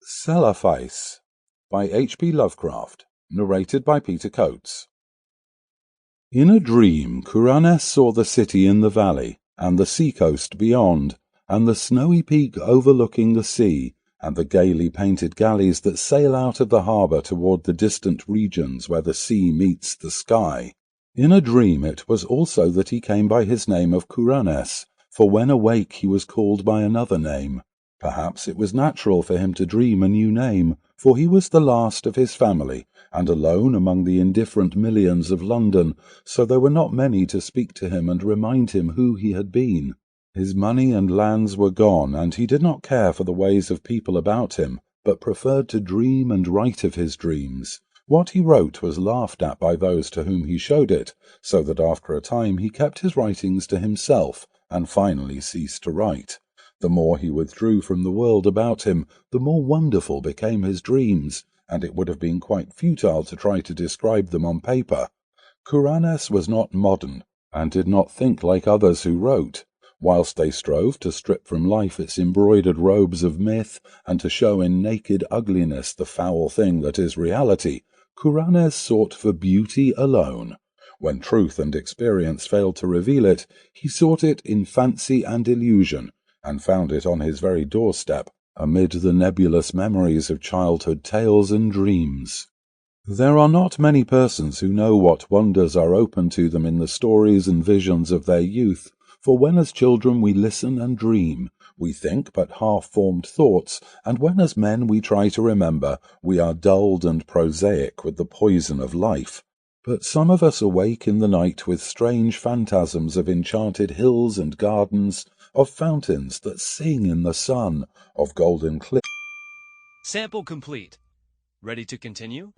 Celephaïs by H.P. Lovecraft, narrated by Peter Coates. In a dream, Kuranes saw the city in the valley, and the sea-coast beyond, and the snowy peak overlooking the sea, and the gaily painted galleys that sail out of the harbour toward the distant regions where the sea meets the sky. In a dream it was also that he came by his name of Kuranes, for when awake he was called by another name. Perhaps it was natural for him to dream a new name, for he was the last of his family, and alone among the indifferent millions of London, so there were not many to speak to him and remind him who he had been. His money and lands were gone, and he did not care for the ways of people about him, but preferred to dream and write of his dreams. What he wrote was laughed at by those to whom he showed it, so that after a time he kept his writings to himself, and finally ceased to write. The more he withdrew from the world about him, the more wonderful became his dreams, and it would have been quite futile to try to describe them on paper. Kuranes was not modern, and did not think like others who wrote. Whilst they strove to strip from life its embroidered robes of myth, and to show in naked ugliness the foul thing that is reality, Kuranes sought for beauty alone. When truth and experience failed to reveal it, he sought it in fancy and illusion, and found it on his very doorstep, amid the nebulous memories of childhood tales and dreams. There are not many persons who know what wonders are open to them in the stories and visions of their youth, for when as children we listen and dream, we think but half-formed thoughts, and when as men we try to remember, we are dulled and prosaic with the poison of life. But some of us awake in the night with strange phantasms of enchanted hills and gardens, of fountains that sing in the sun, of golden cliffs. Sample complete. Ready to continue?